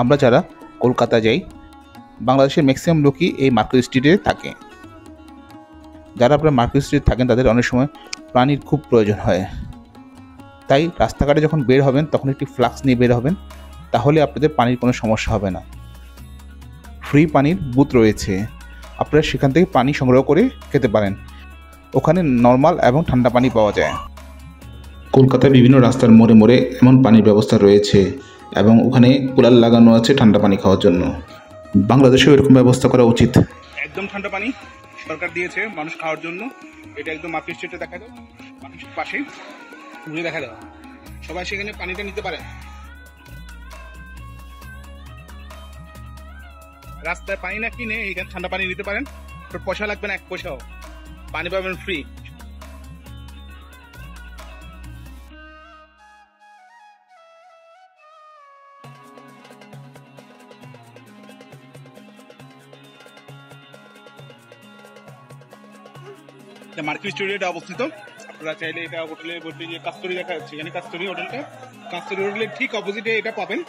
আমরা যারা কলকাতা যাই, বাংলাদেশের ম্যাক্সিমাম লোকই এই মার্কেট স্ট্রিটে থাকে। যারা আপনারা মার্কেট স্ট্রিটে থাকেন তাদের অনেক সময় পানির খুব প্রয়োজন হয়, তাই রাস্তাঘাটে যখন বের হবেন তখন একটি ফ্লাক্স নিয়ে বের হবেন, তাহলে আপনাদের পানির কোনো সমস্যা হবে না। ফ্রি পানির বুথ রয়েছে, আপনারা সেখান থেকে পানি সংগ্রহ করে খেতে পারেন। ওখানে নর্মাল এবং ঠান্ডা পানি পাওয়া যায়। কলকাতায় বিভিন্ন রাস্তার মোড়ে মোড়ে এমন পানির ব্যবস্থা রয়েছে এবং ওখানে কুলার লাগানো আছে ঠান্ডা পানি খাওয়ার জন্য। বাংলাদেশেও এরকম ব্যবস্থা করা উচিত। একদম ঠান্ডা পানি সরকার দিয়েছে মানুষ খাওয়ার জন্য। এটা একদম মার্কেট স্ট্রিটে দেখা দাও, মার্কেট পাশে ঘুরে দেখা দাও, সবাই সেখানে পানিটা নিতে পারে। রাস্তায় পানি না কিনে এখানে ঠান্ডা পানি নিতে পারেন, পয়সা লাগবে না, 1 পয়সাও, পানি পাবেন ফ্রি। মার্কেট স্ট্রিটে অবস্থিত। আপনারা চাইলে এটা হোটেলে বলতে যে কাস্তরি দেখা যাচ্ছে, এখানে কাস্তরি হোটেলটা, কাস্তরি হোটেলের ঠিক অপোজিটে এটা পাবেন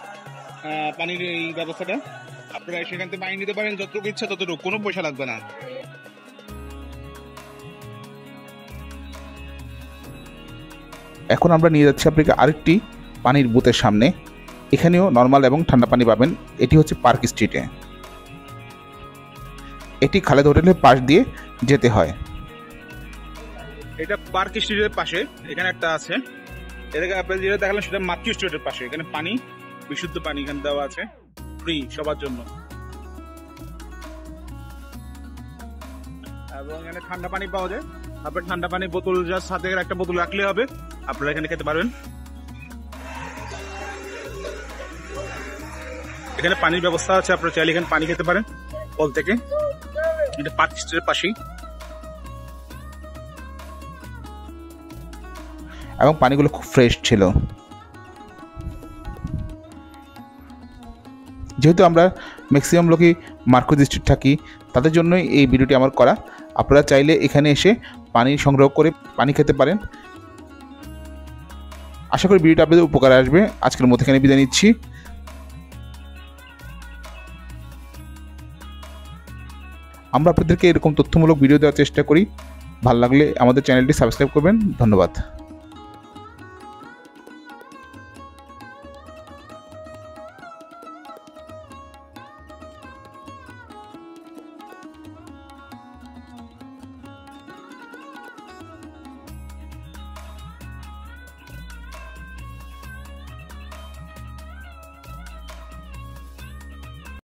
পানির এই ব্যবস্থাটা। আপনারা সেখান থেকে পানি নিতে পারেন যতটুকু ইচ্ছা ততটুকু, কোনো পয়সা লাগবে না। এখন আমরা নিয়ে যাচ্ছি আপনাকে আরেকটি পানির বুথের সামনে। এখানেও নর্মাল এবং ঠান্ডা পানি পাবেন। এটি হচ্ছে পার্ক স্ট্রিটে। এটি খালেদ হোটেলের পাশ দিয়ে যেতে হয়। এটা পার্ক স্ট্রিটের পাশে, এখানে একটা আছে। এটাকে আপনি যেটা দেখালেন সেটা মার্কেট স্ট্রিটের পাশে। এখানে পানি, বিশুদ্ধ পানি এখানে দেওয়া আছে ফ্রি সবার জন্য, এবং এখানে ঠান্ডা পানি পাওয়া যায়। আপনার ঠান্ডা পানি বোতল যার সাথে একটা বোতল রাখলে হবে, আপনারা এখানে খেতে পারবেন। এখানে পানির ব্যবস্থা আছে, আপনারা চাইলে এখানে পানি খেতে পারেন কল থেকে। এটা পার্ক স্ট্রিটের পাশেই, এবং পানিগুলো খুব ফ্রেশ ছিল। যেহেতু আমরা ম্যাক্সিমাম লোকই মার্কেট স্ট্রিট থাকি, তাদের জন্যই এই ভিডিওটি আমার করা। আপনারা চাইলে এখানে এসে পানি সংগ্রহ করে পানি খেতে পারেন। আশা করি ভিডিওটা আপনাদের উপকারে আসবে। আজকের মতো এখানে বিদায় নিচ্ছি। আমরা আপনাদেরকে এরকম তথ্যমূলক ভিডিও দেওয়ার চেষ্টা করি। ভালো লাগলে আমাদের চ্যানেলটি সাবস্ক্রাইব করবেন। ধন্যবাদ।